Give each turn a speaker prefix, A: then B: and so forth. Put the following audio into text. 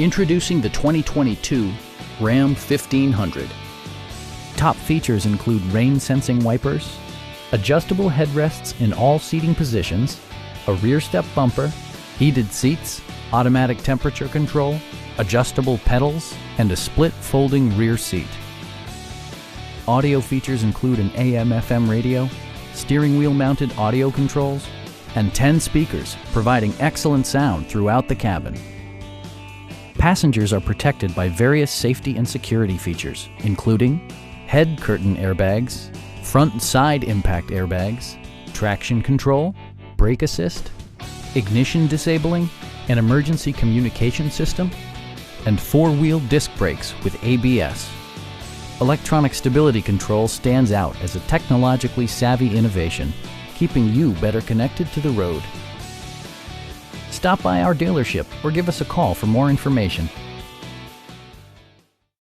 A: Introducing the 2022 Ram 1500. Top features include rain-sensing wipers, adjustable headrests in all seating positions, a rear step bumper, heated seats, automatic temperature control, adjustable pedals, and a split folding rear seat. Audio features include an AM/FM radio, steering wheel mounted audio controls, and 10 speakers, providing excellent sound throughout the cabin. Passengers are protected by various safety and security features, including head curtain airbags, front and side impact airbags, traction control, brake assist, ignition disabling, an emergency communication system, and four-wheel disc brakes with ABS. Electronic stability control stands out as a technologically savvy innovation, keeping you better connected to the road. Stop by our dealership or give us a call for more information.